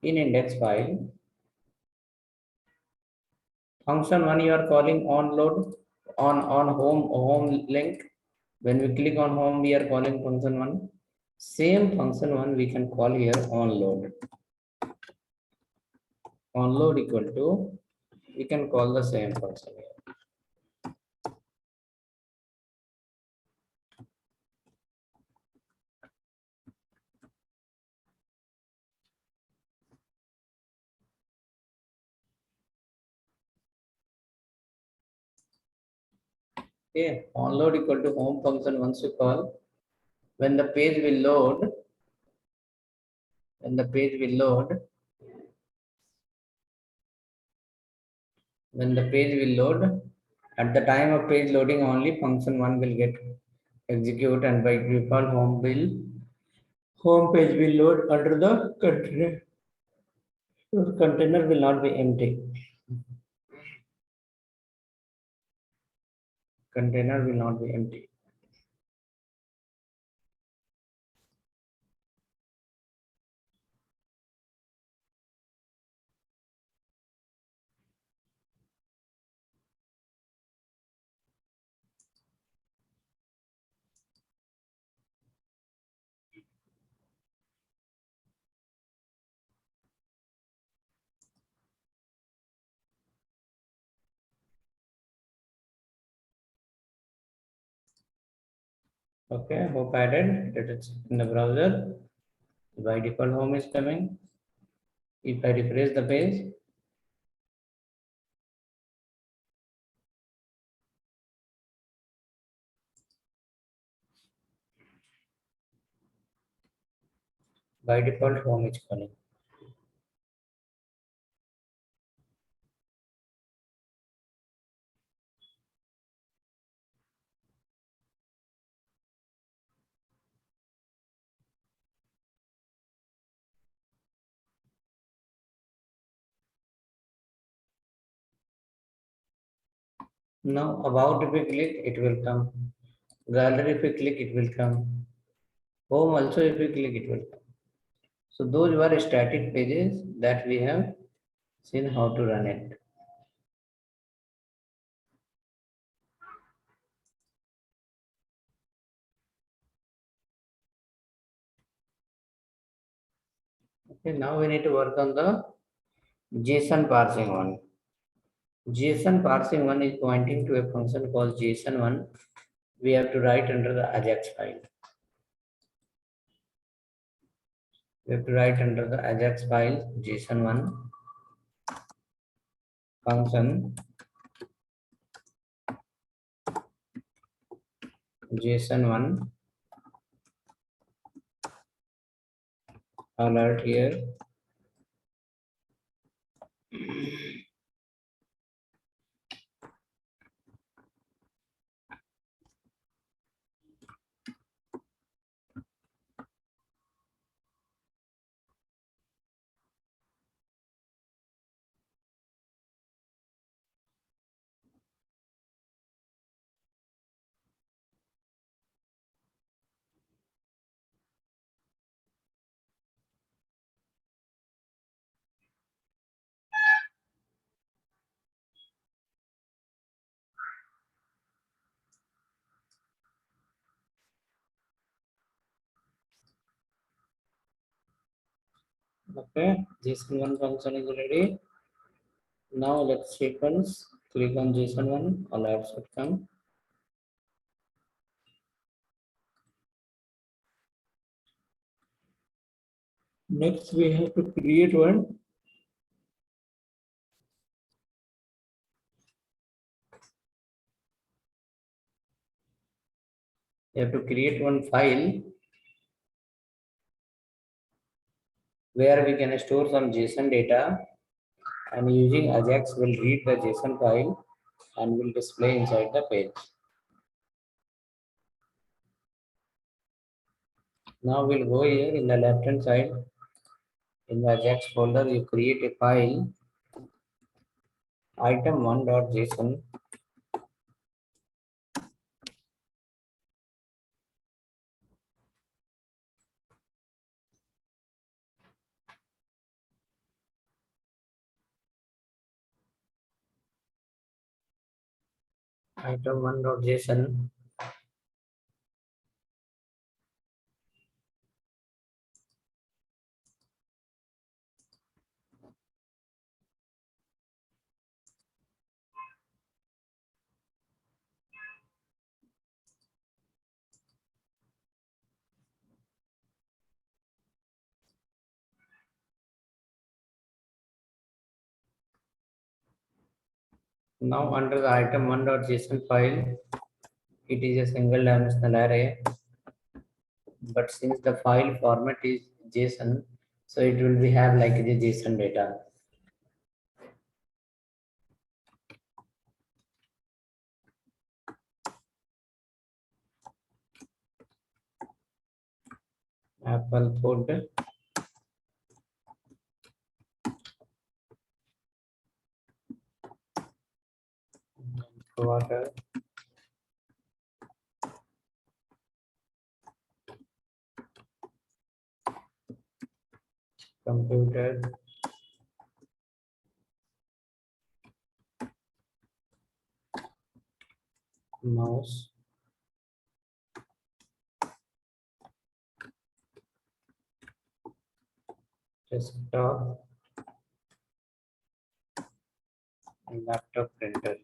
in index file. Function 1 you are calling on load on home link. When we click on home, we are calling function 1. Same function 1 we can call here on load. On load equal to, we can call the same function here. Okay, on load equal to home function once you call. When the page will load, when the page will load, when the page will load, at the time of page loading only function 1 will get execute, and by default home page will load under the container. Your container will not be empty. Container will not be empty. Okay, hope added. Let us in the browser. By default home is coming. If I refresh the page, by default home is calling. Now about if we click, it will come. Gallery if we click, it will come. Home also if we click, it will come. So those were static pages that we have seen how to run it. Okay, now we need to work on the JSON parsing one. JSON parsing one is pointing to a function called JSON1. We have to write under the Ajax file. We have to write under the Ajax file JSON1 function JSON1 alert here. Okay, JSON1 function is ready. Now let's sequence. Click on JSON1, alerts should come. Next, we have to create one. We have to create one file where we can store some JSON data, and using Ajax will read the JSON file and will display inside the page. Now we'll go here in the left hand side. In the Ajax folder, you create a file item1.json. item1.json. Now under the item1.json file, it is a single dimensional array, but since the file format is JSON, so it will be have like the JSON data. Apple code water computer mouse desktop and laptop printer.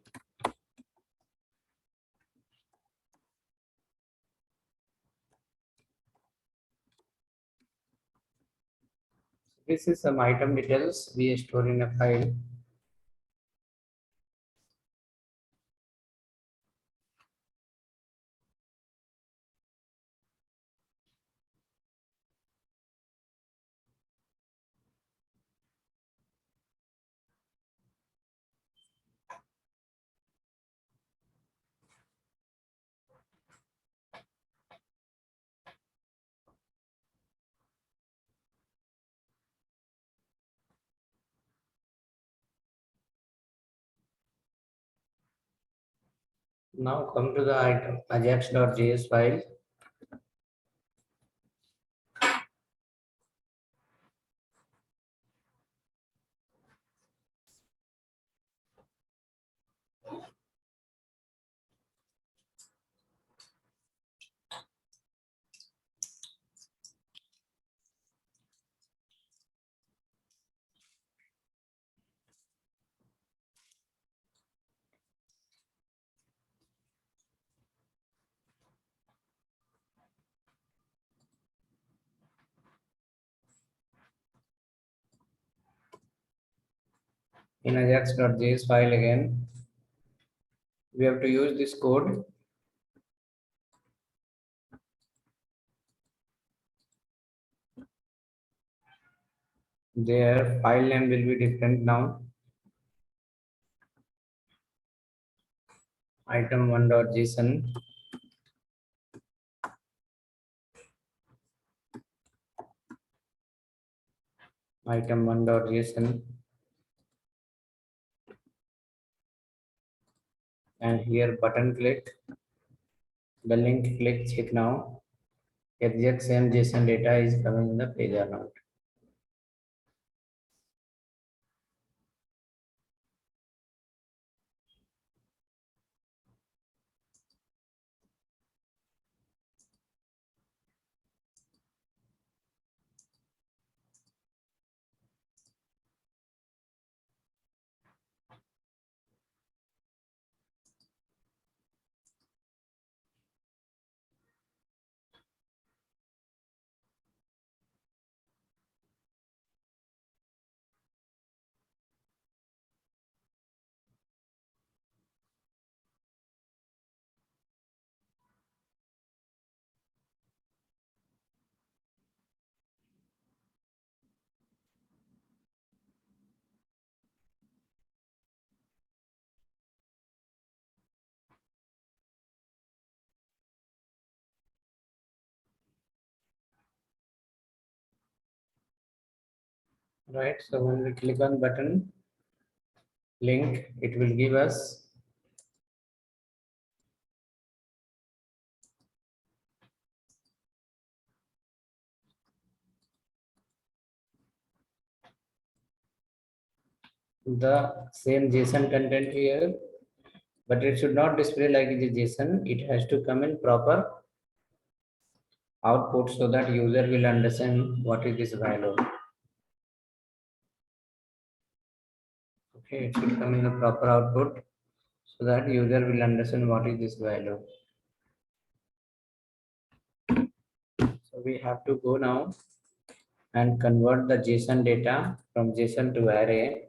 This is some item details we store in a file. Now come to the item ajax.js file. In ajax.js file again, we have to use this code. Their file name will be different now. Item1.json. Item1.json. And here button click, the link click, check now. Exact same JSON data is coming in the page or not. Right, so when we click on button link, it will give us the same JSON content here, but it should not display like it is JSON. It has to come in proper output so that user will understand what is this value. Okay, it should come in the proper output so that user will understand what is this value. So we have to go now and convert the JSON data from JSON to array.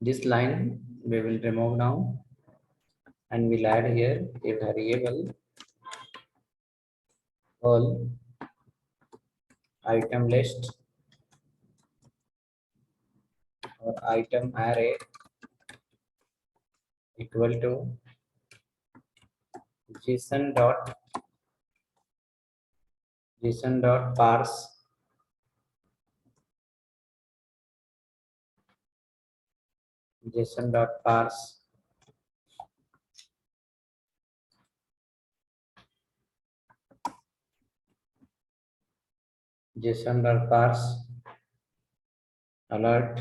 This line we will remove now and we'll add here a variable called item list or item array equal to json dot parse json.parse json.parse alert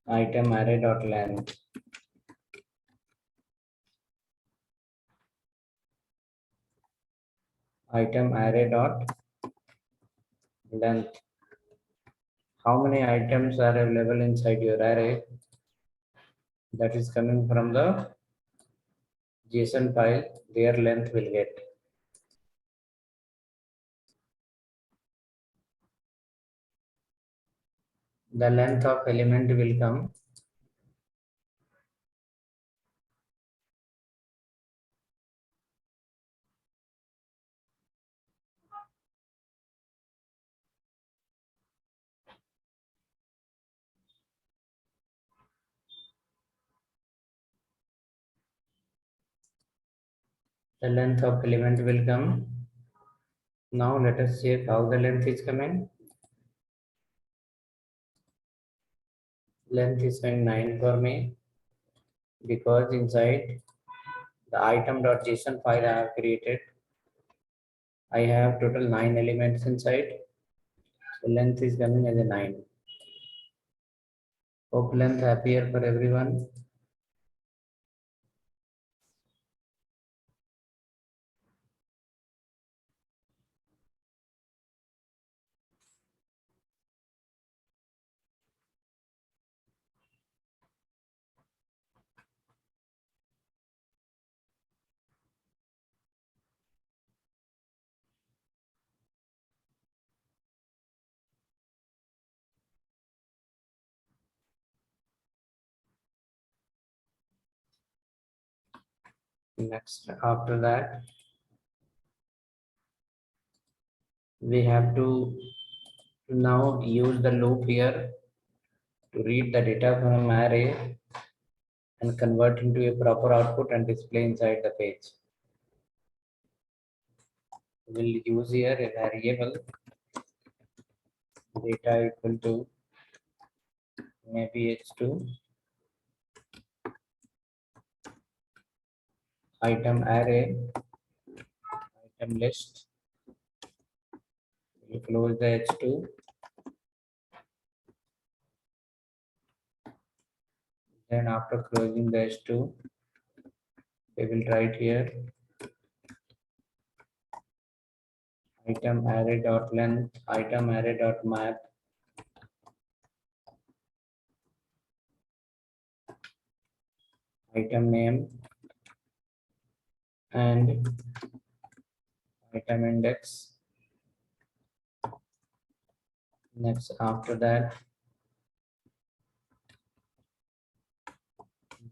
item array dot length. Item array dot length. How many items are available inside your array? That is coming from the JSON file. Their length will get. The length of element will come. The length of element will come. Now let us check how the length is coming. Length is showing 9 for me because inside the item.json file I have created, I have total 9 elements inside. So length is coming as a 9. Hope length happier for everyone. Next, after that, we have to now use the loop here to read the data from array and convert into a proper output and display inside the page. We'll use here a variable data equal to maybe h2 item array item list. We close the h2. Then after closing the h2, we will write here item array dot length item array dot map item name and item index. Next, after that,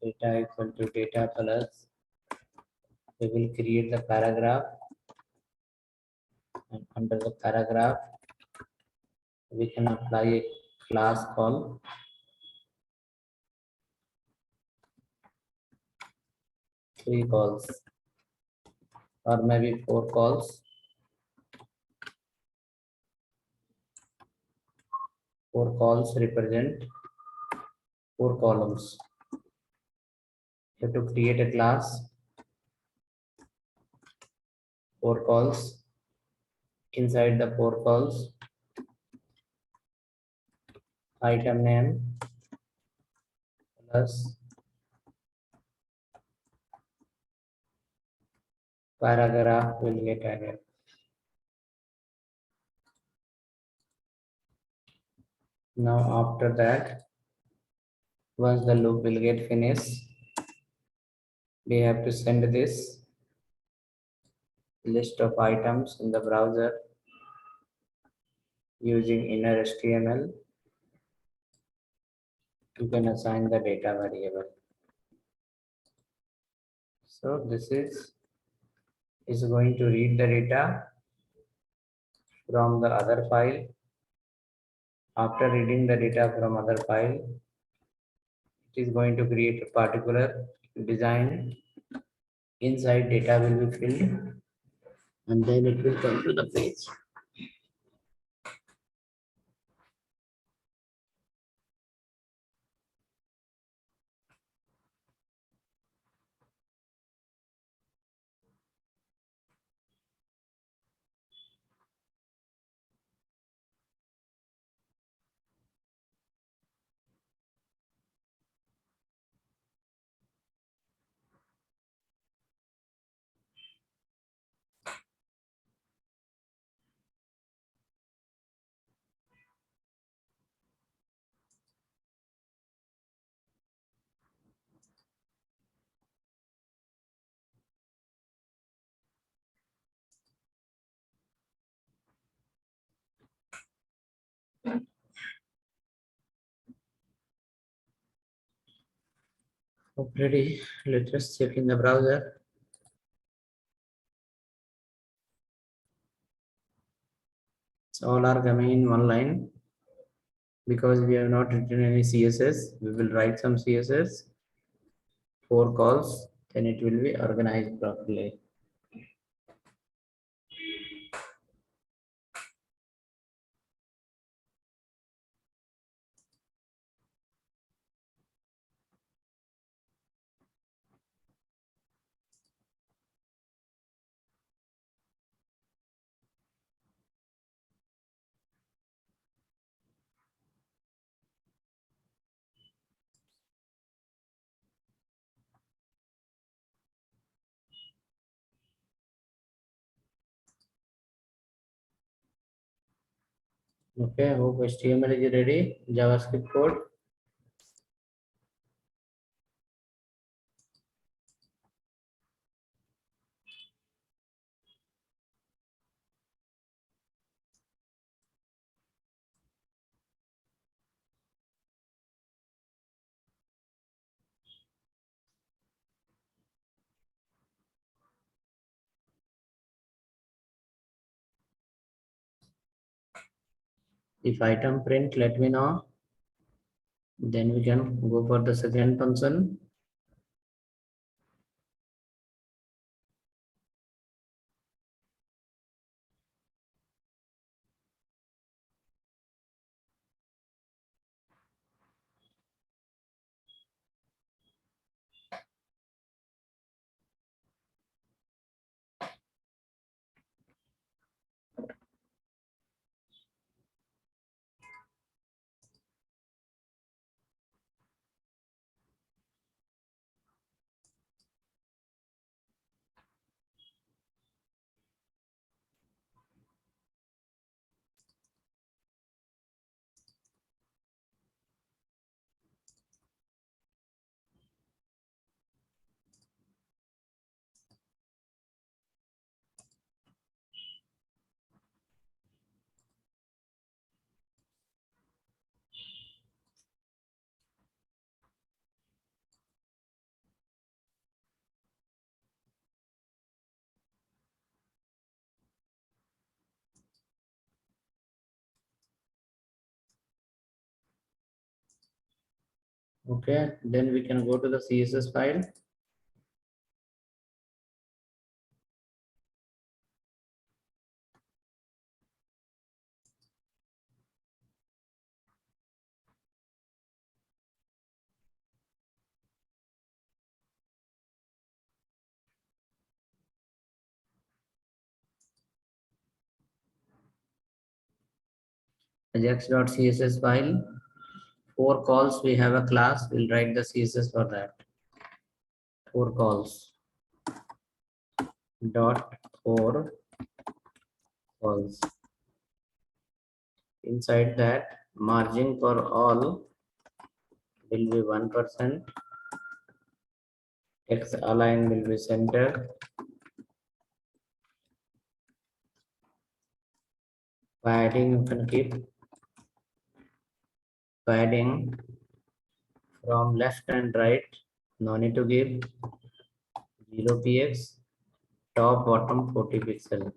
data equal to data plus. We will create the paragraph, and under the paragraph, we can apply a class called three calls or maybe four calls. Four calls represent four columns. You have to create a class, four calls. Inside the four calls, item name, plus paragraph will get added. Now after that, once the loop will get finished, we have to send this list of items in the browser using inner HTML. You can assign the data variable. So this is going to read the data from the other file. After reading the data from other file, it is going to create a particular design. Inside data will be filled and then it will come to the page. Ready? Let's just check in the browser. So all are coming in one line because we have not written any CSS. We will write some CSS, 4 calls, then it will be organized properly. Okay, hope HTML is ready. JavaScript code. If item print, let me know. Then we can go for the second function. Okay, then we can go to the CSS file. Ajax.css file. 4 calls, we have a class. We'll write the CSS for that. 4 calls dot 4 calls. Inside that, margin for all will be 1%. X align will be center. Padding you can keep padding from left and right. No need to give 0 px. Top bottom 40 pixel.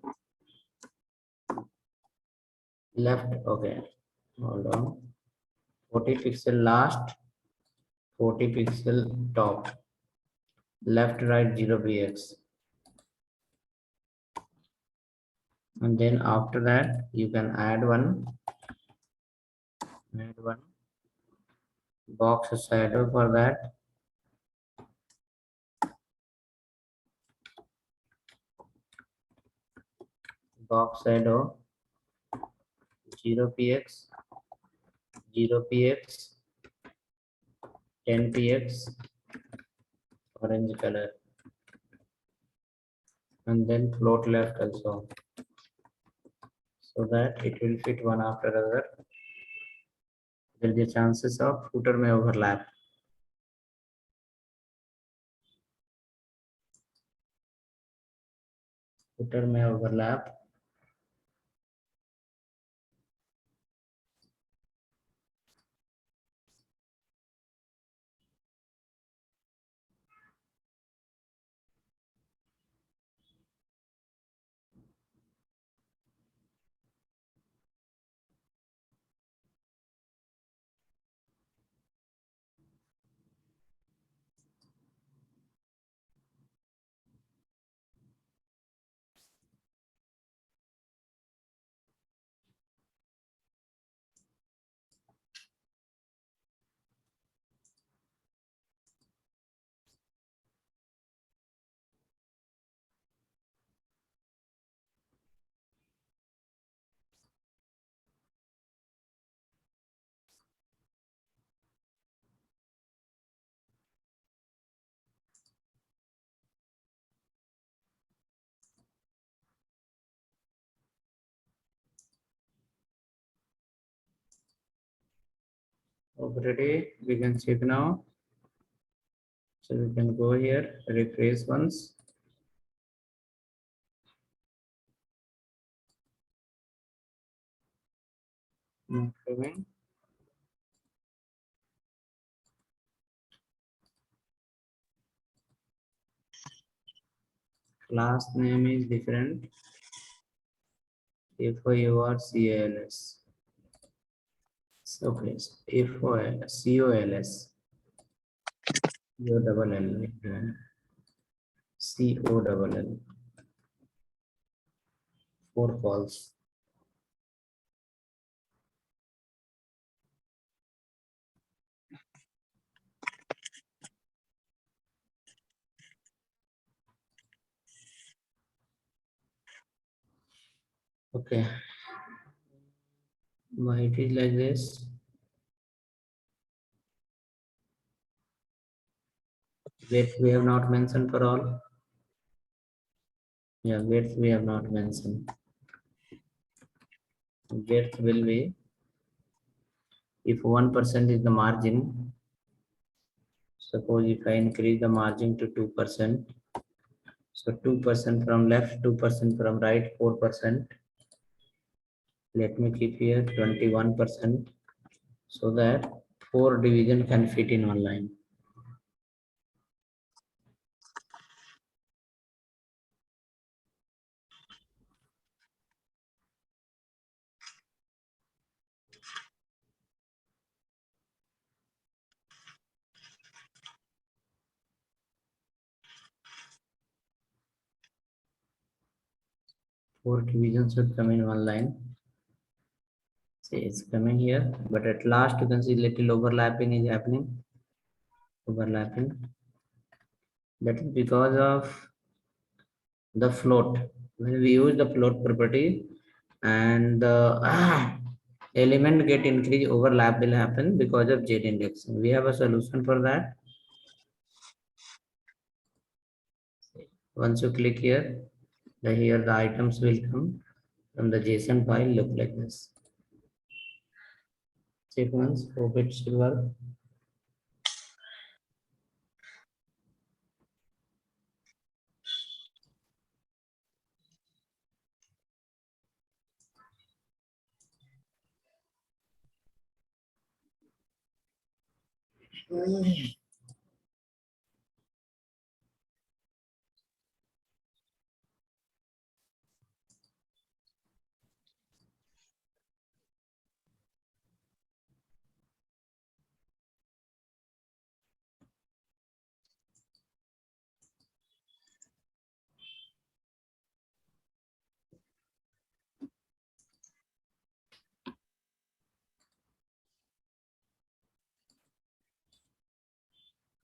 Left, okay. Hold on. 40 pixel last, 40 pixel top. Left right 0 px. And then after that you can add one box shadow for that. Box shadow 0 px, 0 px, 10 px, orange color, and then float left also, so that it will fit one after other. There is a chances of footer may overlap. Footer may overlap. Already we can check now. So we can go here, refresh once. Not showing. Class name is different. If you are CALS. So please, if COLS, CO double L, CO double L, 4 calls. Okay. Why it is like this? Width we have not mentioned for all. Yeah, width we have not mentioned. Width will be, if 1% is the margin, suppose if I increase the margin to 2%, so 2% from left, 2% from right, 4%. Let me keep here 21%, so that 4 division can fit in one line. Four divisions should come in one line. See, it's coming here, but at last you can see little overlapping is happening. Overlapping. That is because of the float. When we use the float property and the element get increase, overlap will happen because of Z indexing. We have a solution for that. Once you click here, here the items will come from the JSON file, look like this. Sequence, hope it should work.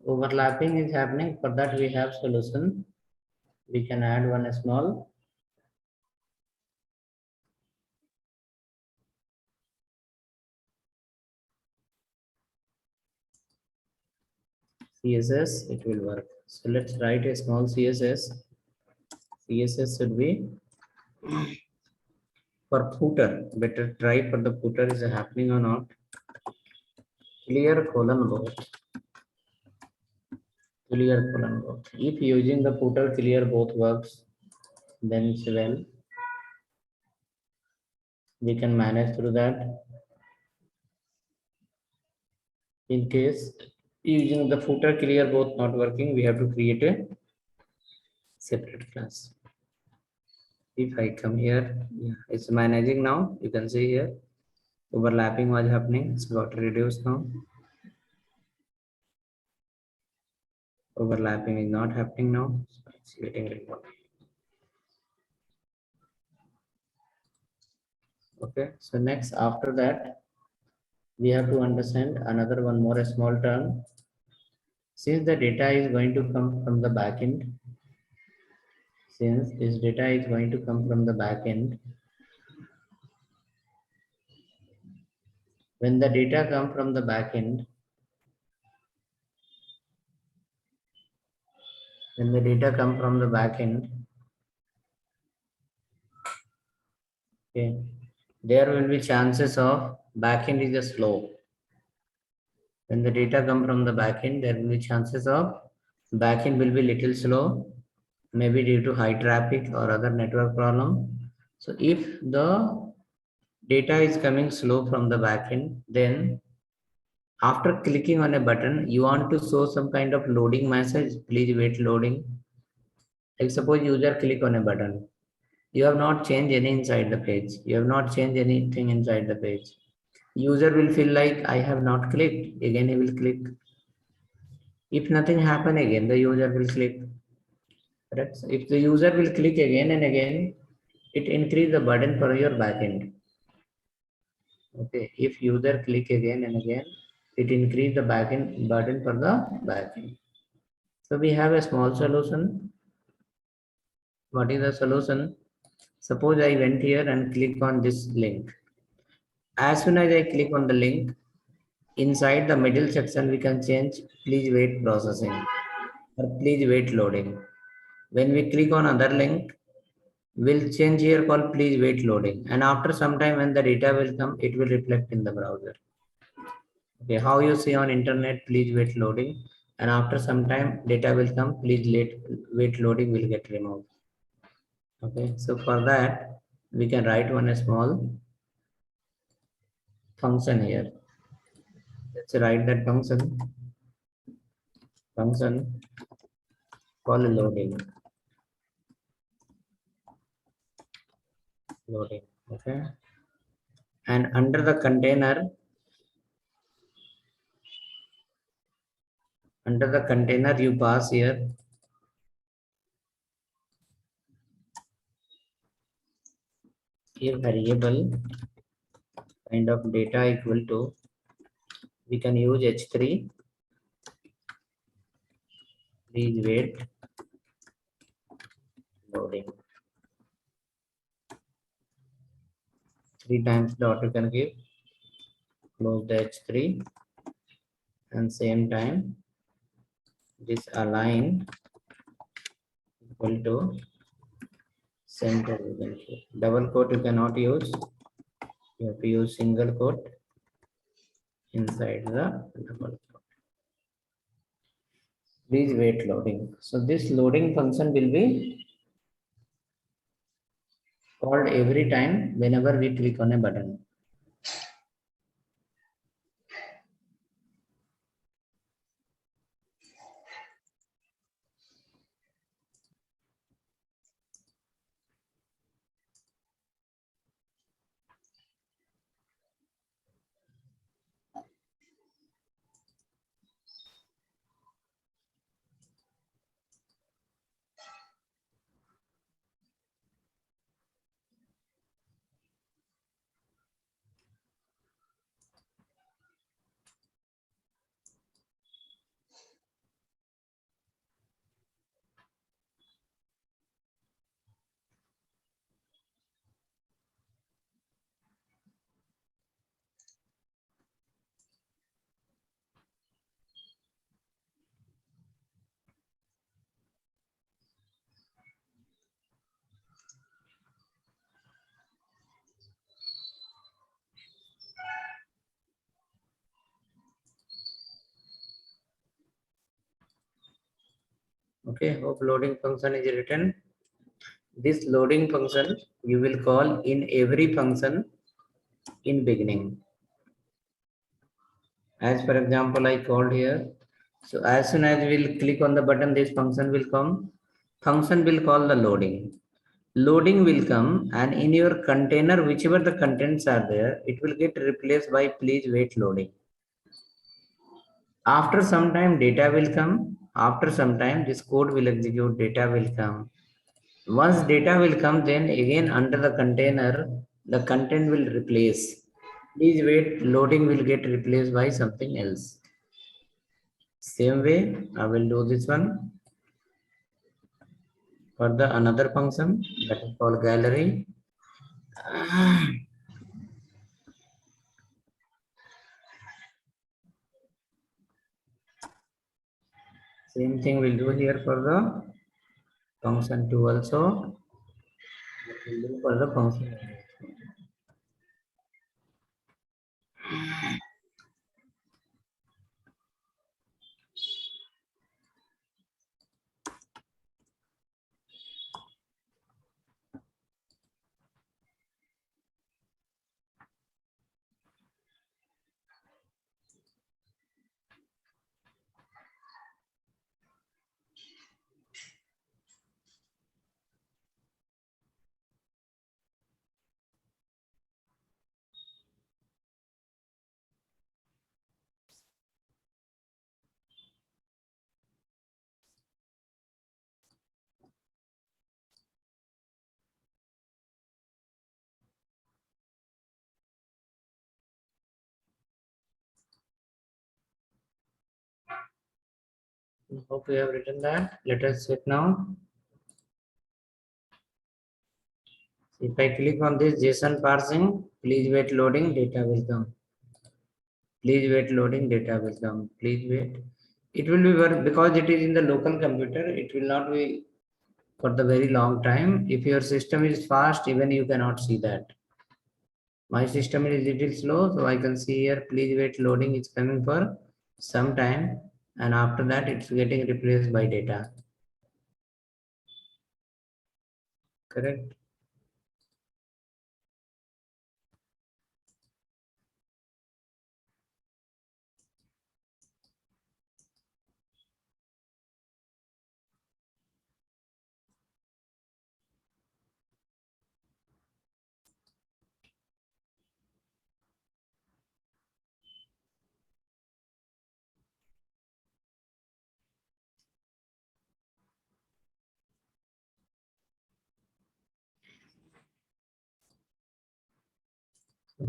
Overlapping is happening. For that we have solution. We can add one small CSS, it will work. So let's write a small CSS. CSS should be for footer. Better try for the footer is happening or not. Clear colon both. Clear colon both. If using the footer clear both works, then it's well. We can manage through that. In case using the footer clear both not working, we have to create a separate class. If I come here, yeah, it's managing now. You can see here overlapping was happening. It's got reduced now. Overlapping is not happening now. So it's getting removed. Okay. So next after that, we have to understand another one more small term. Since the data is going to come from the backend, since this data is going to come from the backend, when the data come from the backend, when the data come from the backend, okay, there will be chances of backend is a slow. When the data come from the backend, there will be chances of backend will be little slow, maybe due to high traffic or other network problem. So if the data is coming slow from the backend, then after clicking on a button, you want to show some kind of loading message, please wait loading. Like suppose user click on a button. You have not changed any inside the page. You have not changed anything inside the page. User will feel like I have not clicked. Again, he will click. If nothing happen again, the user will click. Correct? So if the user will click again and again, it increase the burden for your backend. Okay. If user click again and again, it increase the backend burden for the backend. So we have a small solution. What is the solution? Suppose I went here and click on this link. As soon as I click on the link, inside the middle section, we can change please wait processing or please wait loading. When we click on other link, we'll change here called please wait loading. And after some time when the data will come, it will reflect in the browser. Okay, how you see on internet, please wait loading. And after some time, data will come, please wait loading will get removed. Okay, so for that, we can write one small function here. Let's write that function called loading. Okay, and under the container you pass here a variable kind of data equal to, we can use h3, please wait loading. 3 times dot you can give. close the H3, and same time this align equal to center. You can say. Double quote you cannot use. You have to use single quote inside the double quote. Please wait loading. So this loading function will be called every time whenever we click on a button. Okay, hope loading function is written. This loading function you will call in every function in beginning. As for example, I called here. So as soon as we'll click on the button, this function will come. Function will call the loading. Loading will come, and in your container, whichever the contents are there, it will get replaced by please wait loading. After some time, data will come. After some time, this code will execute, data will come. Once data will come, then again under the container, the content will replace. Please wait, loading will get replaced by something else. Same way, I will do this one for the another function that is called gallery. Same thing we'll do here for the function 2 also. We'll do for the function. Hope we have written that. Let us check now. If I click on this JSON parsing, please wait loading, data will come. Please wait loading, data will come. Please wait. It will be work because it is in the local computer. It will not be for the very long time. If your system is fast, even you cannot see that. My system is little slow, so I can see here, please wait loading is coming for some time, and after that it's getting replaced by data. Correct?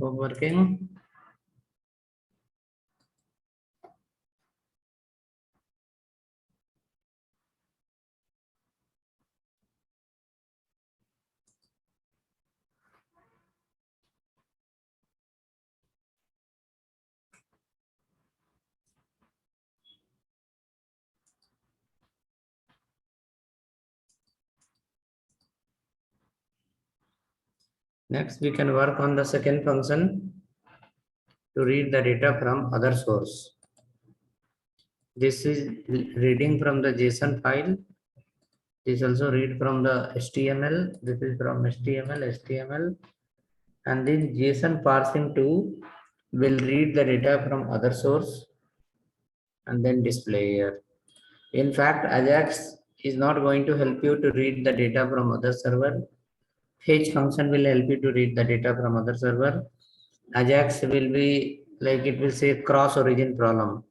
Hope working. Next, we can work on the second function to read the data from other source. This is reading from the JSON file. This also read from the HTML. This is from HTML, and then JSON parsing 2 will read the data from other source and then display here. In fact, Ajax is not going to help you to read the data from other server. Fetch function will help you to read the data from other server. Ajax will be like it will say cross origin problem.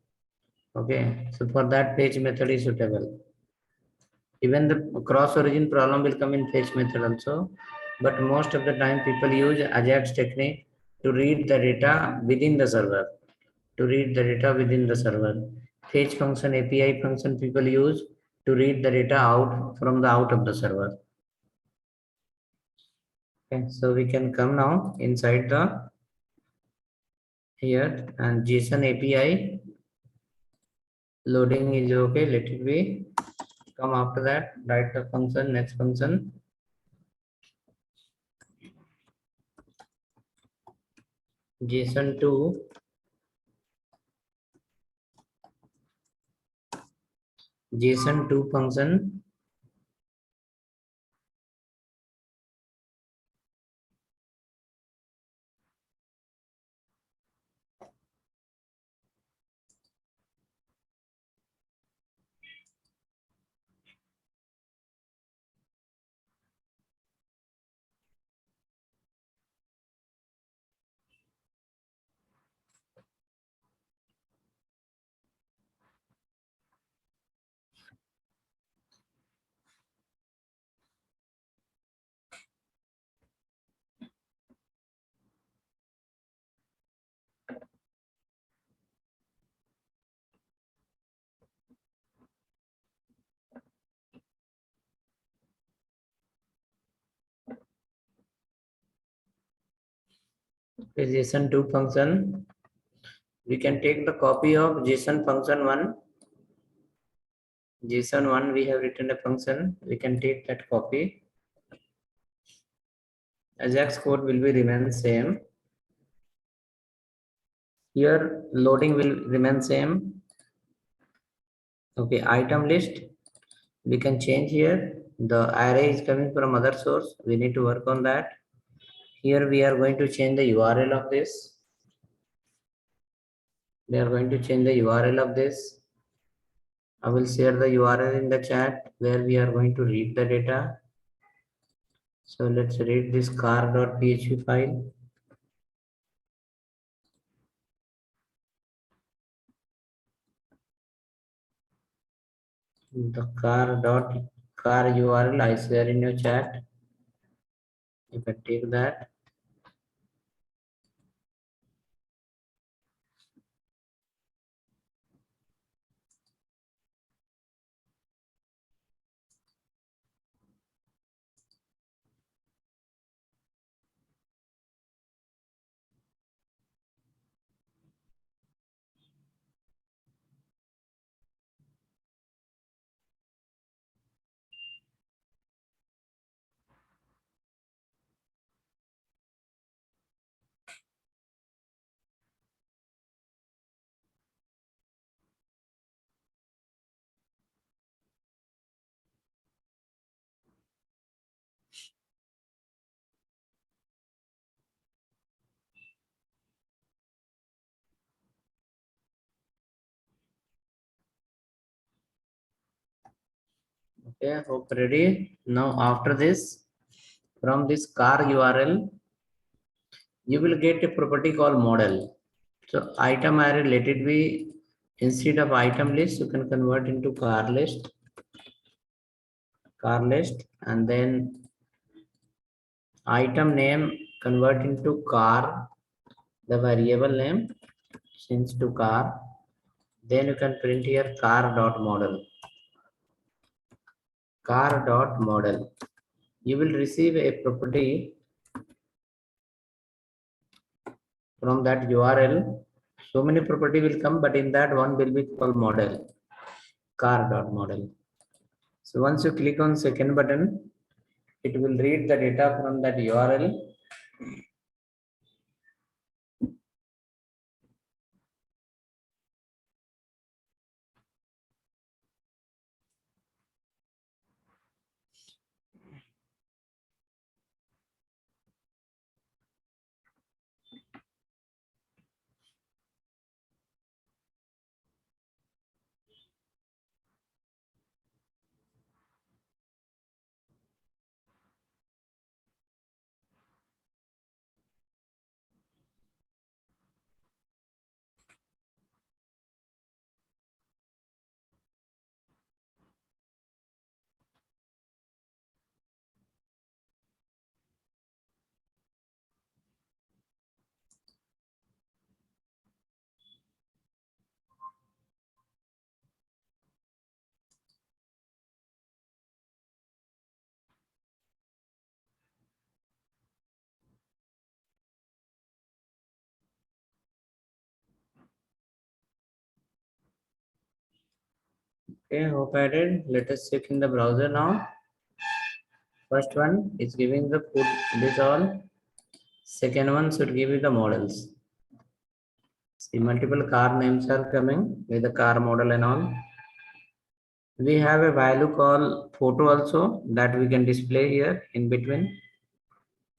Okay, so for that fetch method is suitable. Even the cross origin problem will come in fetch method also, but most of the time people use Ajax technique to read the data within the server. To read the data within the server. Fetch function, API function people use to read the data out from the out of the server. Okay, so we can come now inside the here and JSON API loading is okay. Let it be. Come after that, write the function, next function. JSON2 JSON2 function is JSON2 function. We can take the copy of JSON function 1. JSON1 we have written a function. We can take that copy. Ajax code will be remain same. Here loading will remain same. Okay, item list we can change here. The array is coming from other source. We need to work on that. Here we are going to change the URL of this. We are going to change the URL of this. I will share the URL in the chat where we are going to read the data. So let's read this car.php file. The car URL I share in your chat. You can take that. Okay, hope ready. Now after this, from this car URL, you will get a property called model. So item array, let it be instead of item list, you can convert into car list, and then item name convert into car, the variable name change to car. Then you can print here car.model. Car.model. You will receive a property from that URL. So many property will come, but in that one will be called model. Car.model. So once you click on second button, it will read the data from that URL Okay, hope I did. Let us check in the browser now. First one is giving the put this all. Second one should give you the models. See, multiple car names are coming with the car model and all. We have a value called photo also that we can display here in between.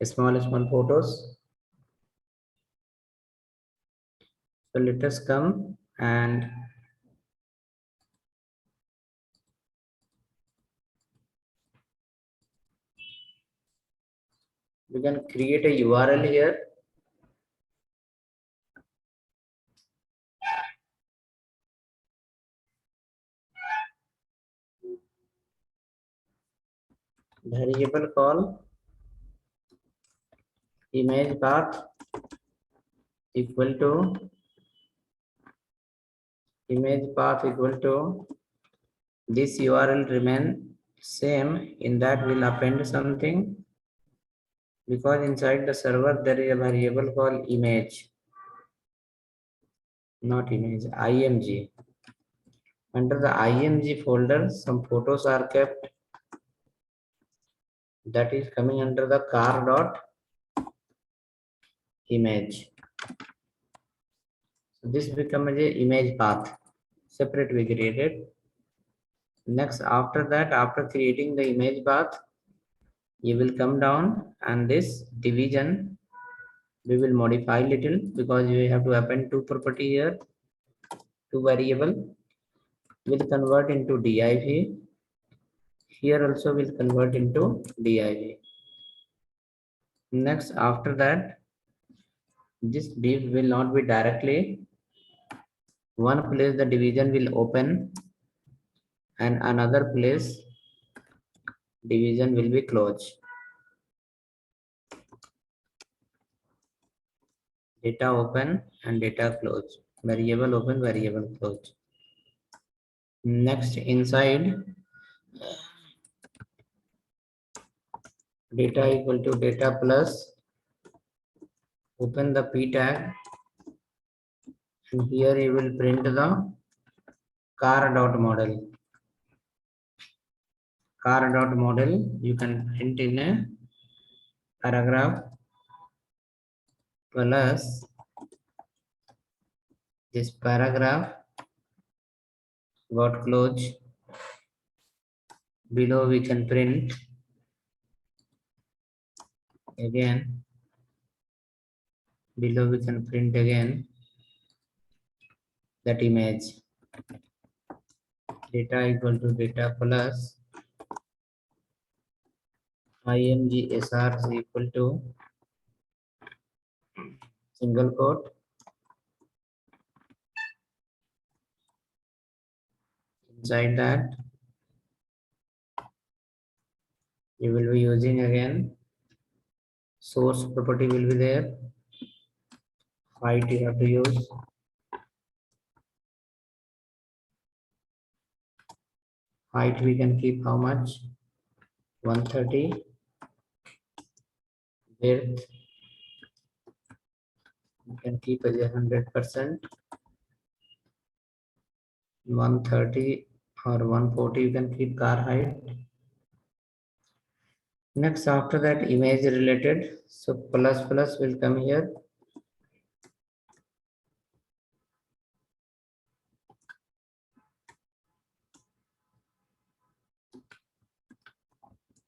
Small photos. So let us come and we can create a URL here. Variable call image path equal to this URL remain same. In that we'll append something because inside the server there is a variable called image, not image, img. Under the img folder some photos are kept that is coming under the car dot image. So this becomes a image path separate we created. Next, after that, after creating the image path, you will come down and this division we will modify little because we have to append two property here, two variable will convert into div. Here also will convert into div. Next, after that, this div will not be directly one place the division will open and another place division will be closed. Data open and data close. Variable open, variable close. Next, inside data equal to data plus open the p tag and here you will print the car dot model. Car dot model you can print in a paragraph plus this paragraph got close. Below we can print again. Below we can print again that image. Data equal to data plus img sr is equal to single quote. Inside that you will be using again source property will be there. Height you have to use. Height we can keep how much? 130. Width you can keep as 100%. 130 or 140 you can keep car height. Next, after that, image related. So plus plus will come here.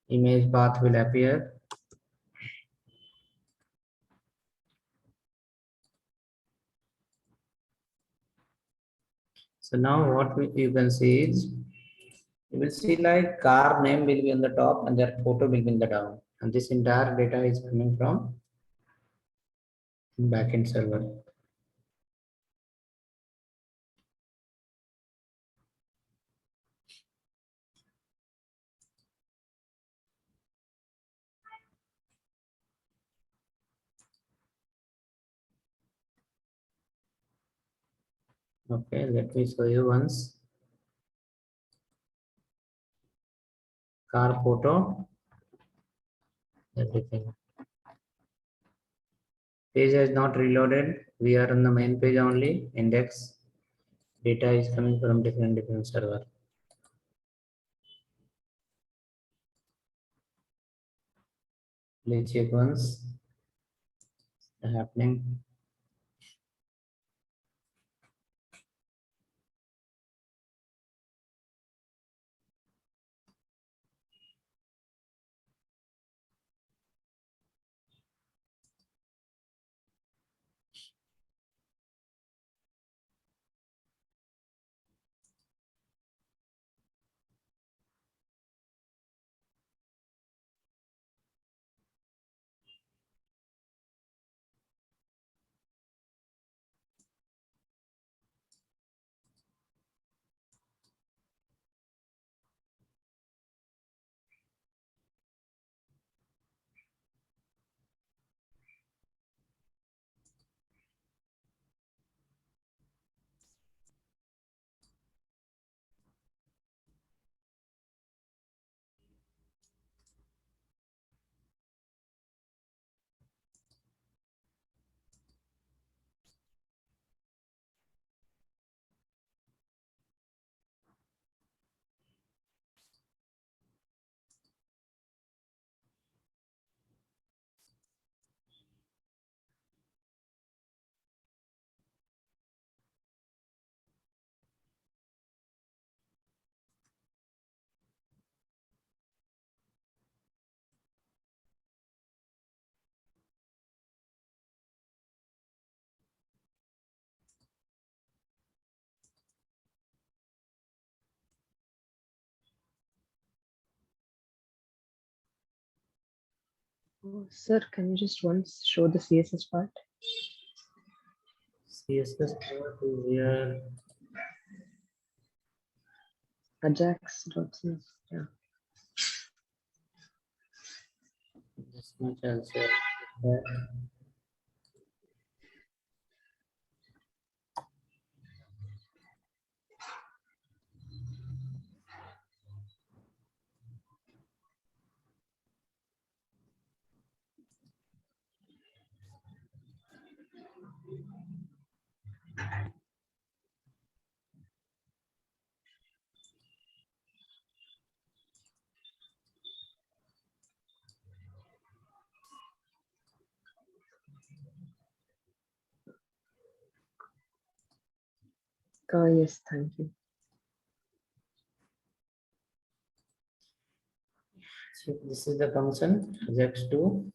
Image path will appear. So now what you can see is, you will see like car name will be on the top and their photo will be in the down. And this entire data is coming from backend server. Okay, let me show you once. Car photo, everything. Page has not reloaded. We are on the main page only. Index data is coming from different server. Please check once. Happening. Oh, sir, can you just once show the CSS part? CSS part is here. Ajax.cs. Yeah. This much I'll share that. Yes, thank you. So this is the function Ajax2.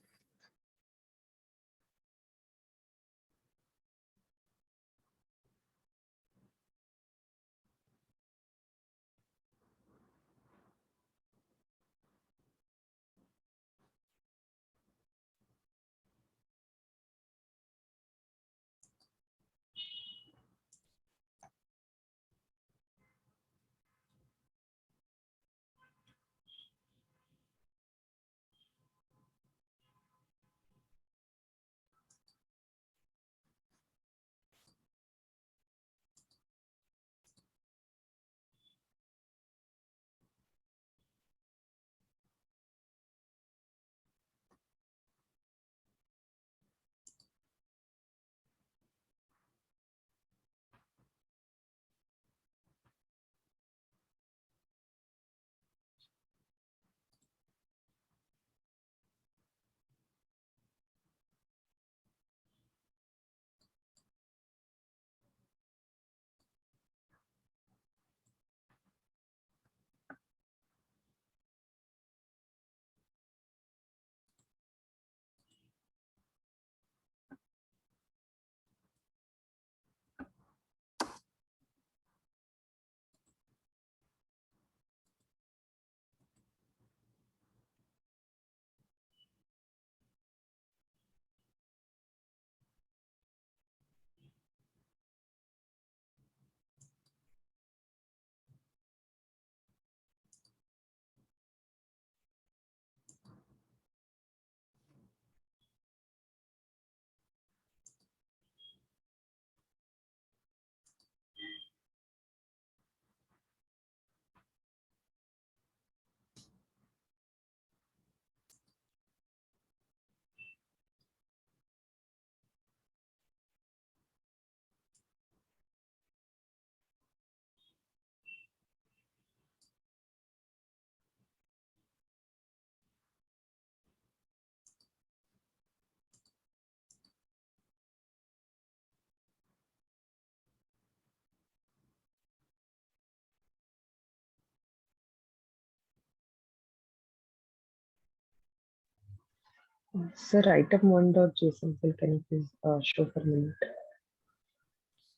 Sir, item1.json file, can you please show for a minute?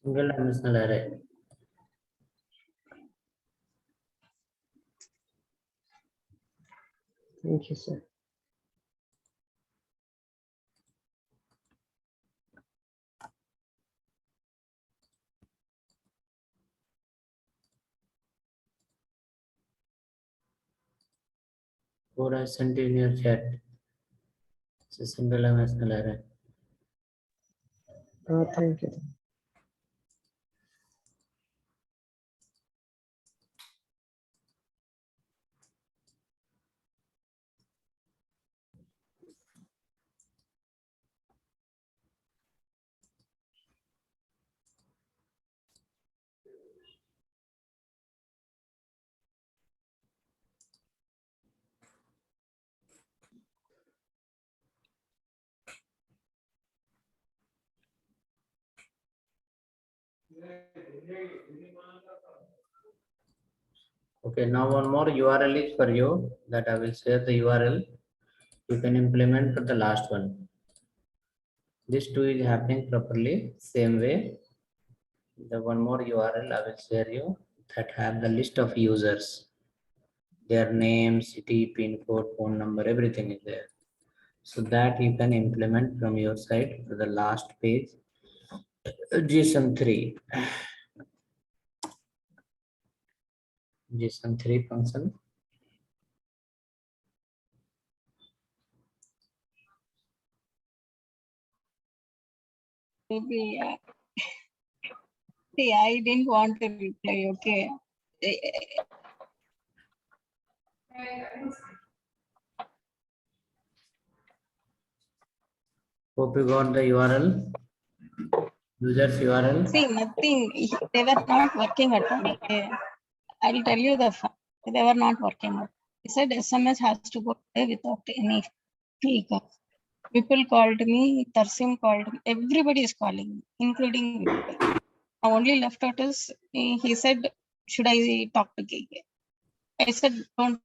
Single dimensional array. Thank you, sir. Code I sent in your chat. It's a single dimensional array. Thank you. Okay, now one more URL is for you that I will share the URL. You can implement for the last one. This two is happening properly, same way. The one more URL I will share you that have the list of users, their name, city, pin code, phone number, everything is there. So that you can implement from your side to the last page, JSON3. JSON3 function. Maybe, see, I didn't want to reply, okay. Hope you got the URL, users URL. See, nothing, they were not working at all, okay. I'll tell you the fact, they were not working out. He said SMS has to go there without any fee cost. People called me, Tarsim called me, everybody is calling me, including me. Only left out is, he said, should I talk to KK? I said, don't talk